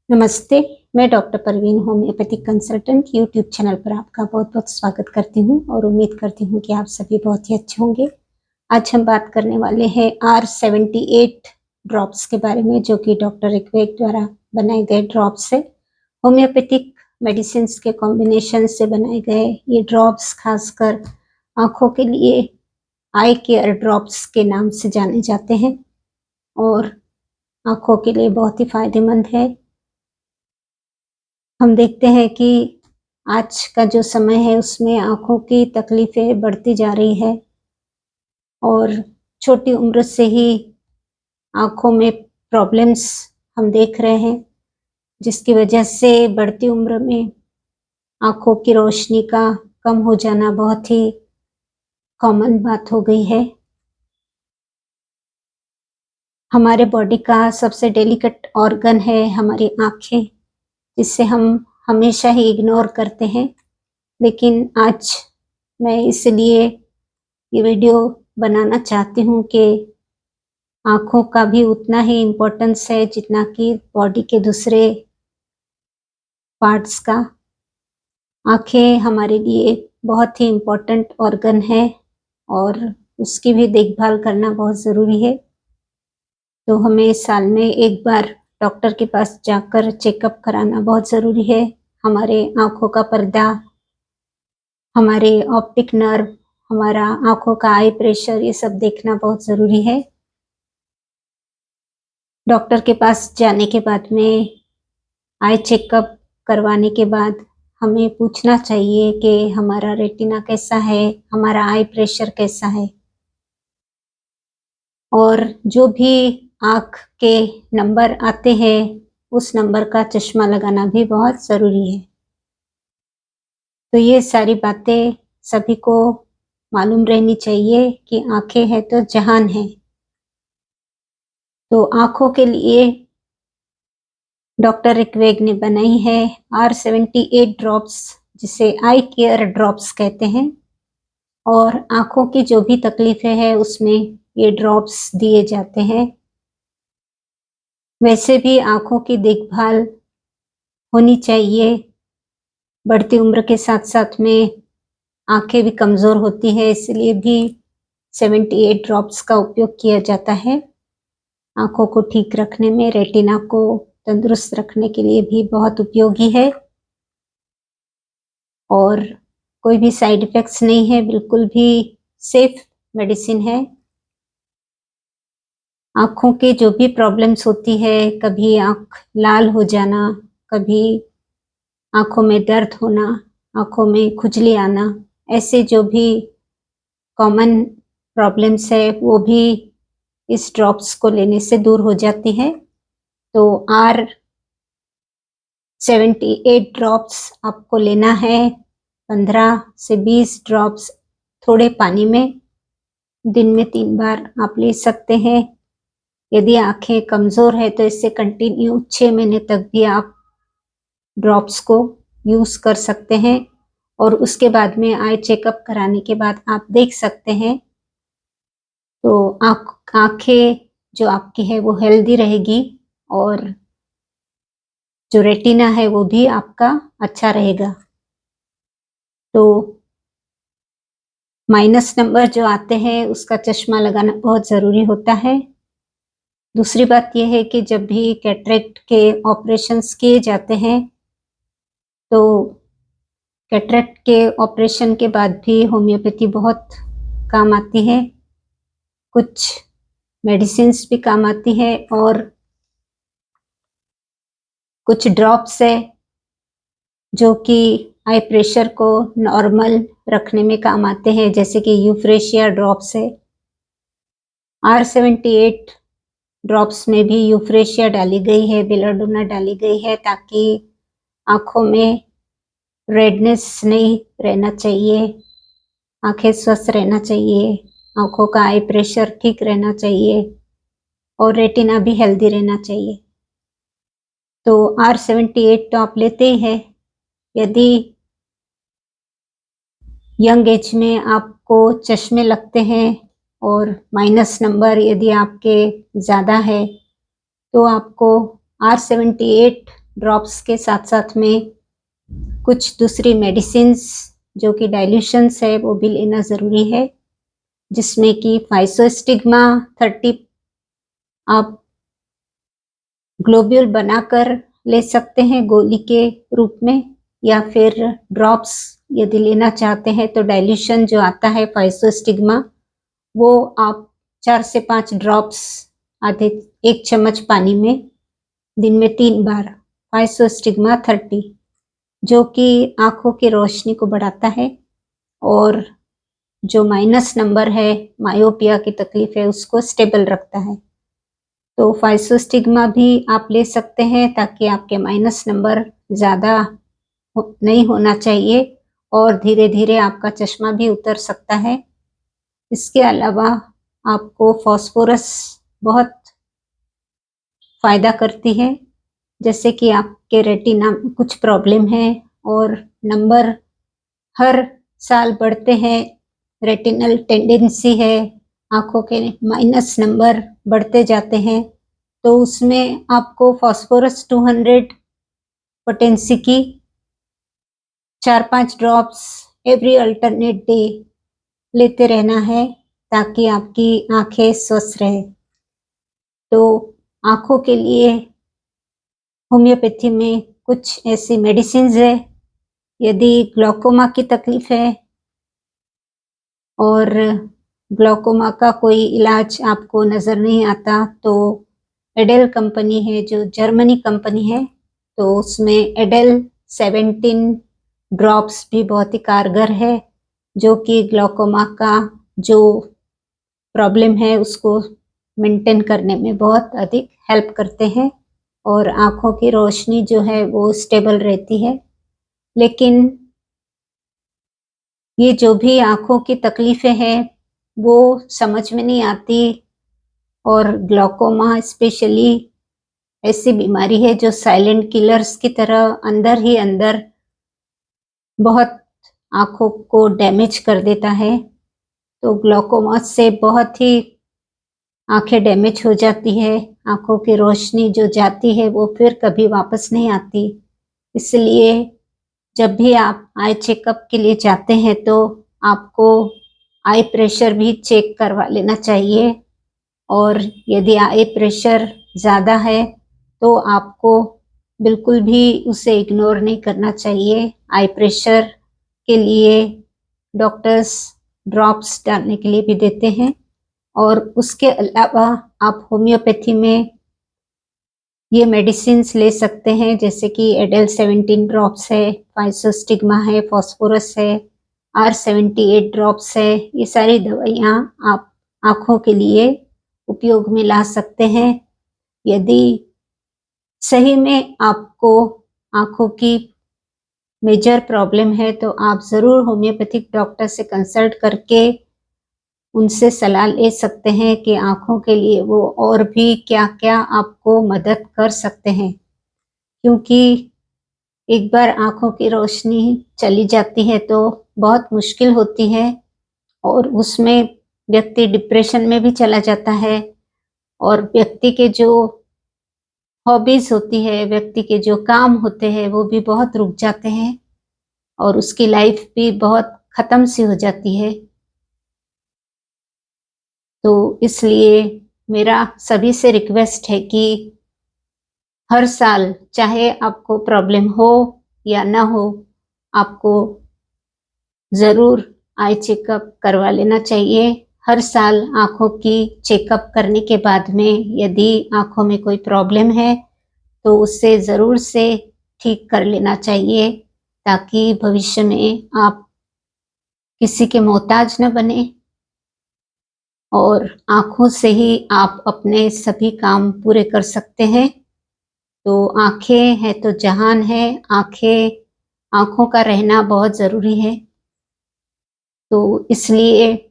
नमस्ते, मैं doctor Parveen homeopathic consultant YouTube channel पर आपका बहुत-बहुत स्वागत करती हूँ और उम्मीद करती हूँ कि आप सभी बहुत ही अच्छे होंगे। आज हम बात करने वाले हैं R78 ड्रॉप्स के बारे में, जो कि डॉक्टर ऋग्वेद द्वारा बनाए गए ड्रॉप्स है। होम्योपैथिक मेडिसिन्स के कॉम्बिनेशन से बनाए गए ये ड्रॉप्स खासकर आँखों के लिए आई केयर ड्रॉप्स के नाम से जाने जाते हैं और आँखों के लिए बहुत ही फ़ायदेमंद है। हम देखते हैं कि आज का जो समय है उसमें आँखों की तकलीफ़ें बढ़ती जा रही है और छोटी उम्र से ही आँखों में प्रॉब्लम्स हम देख रहे हैं, जिसकी वजह से बढ़ती उम्र में आँखों की रोशनी का कम हो जाना बहुत ही कॉमन बात हो गई है। हमारे बॉडी का सबसे डेलिकेट ऑर्गन है हमारी आँखें, जिसे हम हमेशा ही इग्नोर करते हैं। लेकिन आज मैं इसलिए ये वीडियो बनाना चाहती हूँ कि आँखों का भी उतना ही इम्पोर्टेंस है जितना कि बॉडी के दूसरे पार्ट्स का। आँखें हमारे लिए बहुत ही इम्पोर्टेंट ऑर्गन है और उसकी भी देखभाल करना बहुत ज़रूरी है। तो हमें साल में एक बार डॉक्टर के पास जाकर चेकअप कराना बहुत ज़रूरी है। हमारे आँखों का पर्दा, हमारे ऑप्टिक नर्व, हमारा आँखों का आई प्रेशर, ये सब देखना बहुत ज़रूरी है। डॉक्टर के पास जाने के बाद में आई चेकअप करवाने के बाद हमें पूछना चाहिए कि हमारा रेटिना कैसा है, हमारा आई प्रेशर कैसा है और जो भी आँख के नंबर आते हैं उस नंबर का चश्मा लगाना भी बहुत ज़रूरी है। तो ये सारी बातें सभी को मालूम रहनी चाहिए कि आँखें हैं तो जहान है। तो आँखों के लिए डॉक्टर ऋग्वेद ने बनाई है R78 ड्रॉप्स, जिसे आई केयर ड्रॉप्स कहते हैं और आँखों की जो भी तकलीफ़ें हैं उसमें ये ड्रॉप्स दिए जाते हैं। वैसे भी आँखों की देखभाल होनी चाहिए। बढ़ती उम्र के साथ-साथ में आँखें भी कमज़ोर होती है, इसलिए भी 78 ड्रॉप्स का उपयोग किया जाता है। आँखों को ठीक रखने में, रेटिना को तंदुरुस्त रखने के लिए भी बहुत उपयोगी है और कोई भी साइड इफ़ेक्ट्स नहीं है, बिल्कुल भी सेफ मेडिसिन है। आँखों के जो भी प्रॉब्लम्स होती है, कभी आँख लाल हो जाना, कभी आँखों में दर्द होना, आँखों में खुजली आना, ऐसे जो भी कॉमन प्रॉब्लम्स है वो भी इस ड्रॉप्स को लेने से दूर हो जाती है। तो R78 ड्रॉप्स आपको लेना है। 15 से 20 ड्रॉप्स थोड़े पानी में दिन में 3 बार आप ले सकते हैं। यदि आँखें कमज़ोर है तो इससे कंटिन्यू 6 महीने तक भी आप ड्रॉप्स को यूज़ कर सकते हैं और उसके बाद में आई चेकअप कराने के बाद आप देख सकते हैं तो आँखें जो आपकी है वो हेल्दी रहेगी और जो रेटिना है वो भी आपका अच्छा रहेगा। तो माइनस नंबर जो आते हैं उसका चश्मा लगाना बहुत ज़रूरी होता है। दूसरी बात ये है कि जब भी कैटरेक्ट के ऑपरेशंस किए जाते हैं तो कैटरेक्ट के ऑपरेशन के बाद भी होम्योपैथी बहुत काम आती है। कुछ मेडिसिन्स भी काम आती है और कुछ ड्रॉप्स है जो कि आई प्रेशर को नॉर्मल रखने में काम आते हैं, जैसे कि यूफ्रेशिया ड्रॉप्स है। R78 ड्रॉप्स में भी यूफ्रेशिया डाली गई है, बेलाडोना डाली गई है ताकि आँखों में रेडनेस नहीं रहना चाहिए, आँखें स्वस्थ रहना चाहिए, आँखों का आई प्रेशर ठीक रहना चाहिए और रेटिना भी हेल्दी रहना चाहिए। तो R78 तो आप लेते ही हैं। यदि यंग एज में आपको चश्मे लगते हैं और माइनस नंबर यदि आपके ज़्यादा है तो आपको R78 ड्रॉप्स के साथ साथ में कुछ दूसरी मेडिसिन्स जो कि डाइल्यूशंस है वो भी लेना ज़रूरी है, जिसमें कि फाइसोस्टिग्मा 30 आप ग्लोब्यूल बनाकर ले सकते हैं गोली के रूप में, या फिर ड्रॉप्स यदि लेना चाहते हैं तो डाइल्यूशन जो आता है फाइसोस्टिग्मा वो आप 4 से 5 ड्रॉप्स आधे 1 चम्मच पानी में दिन में 3 बार फाइसोस्टिग्मा 30 जो कि आँखों की रोशनी को बढ़ाता है और जो माइनस नंबर है मायोपिया की तकलीफ है उसको स्टेबल रखता है। तो फाइसोस्टिग्मा भी आप ले सकते हैं ताकि आपके माइनस नंबर ज़्यादा नहीं होना चाहिए और धीरे धीरे आपका चश्मा भी उतर सकता है। इसके अलावा आपको फास्फोरस बहुत फ़ायदा करती है, जैसे कि आपके रेटिना में कुछ प्रॉब्लम है और नंबर हर साल बढ़ते हैं, रेटिनल टेंडेंसी है, आँखों के माइनस नंबर बढ़ते जाते हैं, तो उसमें आपको फास्फोरस 200 पोटेंसी की 4-5 ड्रॉप्स एवरी अल्टरनेट डे लेते रहना है ताकि आपकी आँखें स्वस्थ रहे। तो आँखों के लिए होम्योपैथी में कुछ ऐसी मेडिसिन्स है, यदि ग्लूकोमा की तकलीफ है और ग्लूकोमा का कोई इलाज आपको नज़र नहीं आता तो एडेल कंपनी है जो जर्मनी कंपनी है, तो उसमें एडेल 17 ड्रॉप्स भी बहुत ही कारगर है जो कि ग्लूकोमा का जो प्रॉब्लम है उसको मेंटेन करने में बहुत अधिक हेल्प करते हैं और आँखों की रोशनी जो है वो स्टेबल रहती है। लेकिन ये जो भी आँखों की तकलीफ़ें हैं वो समझ में नहीं आती और ग्लूकोमा स्पेशली ऐसी बीमारी है जो साइलेंट किलर्स की तरह अंदर ही अंदर बहुत आँखों को डैमेज कर देता है। तो ग्लूकोमा से बहुत ही आँखें डैमेज हो जाती है, आँखों की रोशनी जो जाती है वो फिर कभी वापस नहीं आती। इसलिए जब भी आप आई चेकअप के लिए जाते हैं तो आपको आई प्रेशर भी चेक करवा लेना चाहिए और यदि आई प्रेशर ज़्यादा है तो आपको बिल्कुल भी उसे इग्नोर नहीं करना चाहिए। आई प्रेशर के लिए डॉक्टर्स ड्रॉप्स डालने के लिए भी देते हैं और उसके अलावा आप होम्योपैथी में ये मेडिसिन्स ले सकते हैं, जैसे कि एडेल 17 ड्रॉप्स है, फाइसोस्टिग्मा है, फास्फोरस है, R78 ड्रॉप्स है। ये सारी दवाइयाँ आप आँखों के लिए उपयोग में ला सकते हैं। यदि सही में आपको आँखों की मेजर प्रॉब्लम है तो आप ज़रूर होम्योपैथिक डॉक्टर से कंसल्ट करके उनसे सलाह ले सकते हैं कि आँखों के लिए वो और भी क्या-क्या आपको मदद कर सकते हैं। क्योंकि एक बार आँखों की रोशनी चली जाती है तो बहुत मुश्किल होती है और उसमें व्यक्ति डिप्रेशन में भी चला जाता है और व्यक्ति के जो हॉबीज़ होती है, व्यक्ति के जो काम होते हैं वो भी बहुत रुक जाते हैं और उसकी लाइफ भी बहुत ख़त्म सी हो जाती है। तो इसलिए मेरा सभी से रिक्वेस्ट है कि हर साल चाहे आपको प्रॉब्लम हो या ना हो, आपको ज़रूर आई चेकअप करवा लेना चाहिए। हर साल आँखों की चेकअप करने के बाद में यदि आँखों में कोई प्रॉब्लम है तो उसे ज़रूर से ठीक कर लेना चाहिए ताकि भविष्य में आप किसी के मोहताज न बने और आँखों से ही आप अपने सभी काम पूरे कर सकते हैं। तो आँखें हैं तो जहान है, आँखों का रहना बहुत ज़रूरी है। तो इसलिए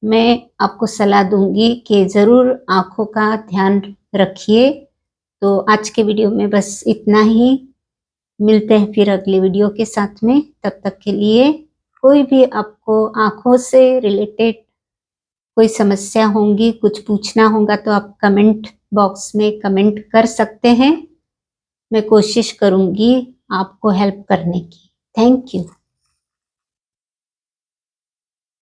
मैं आपको सलाह दूँगी कि ज़रूर आँखों का ध्यान रखिए। तो आज के वीडियो में बस इतना ही। मिलते हैं फिर अगले वीडियो के साथ में। तब तक के लिए कोई भी आपको आँखों से रिलेटेड कोई समस्या होंगी, कुछ पूछना होगा तो आप कमेंट बॉक्स में कमेंट कर सकते हैं। मैं कोशिश करूंगी आपको हेल्प करने की। Thank you.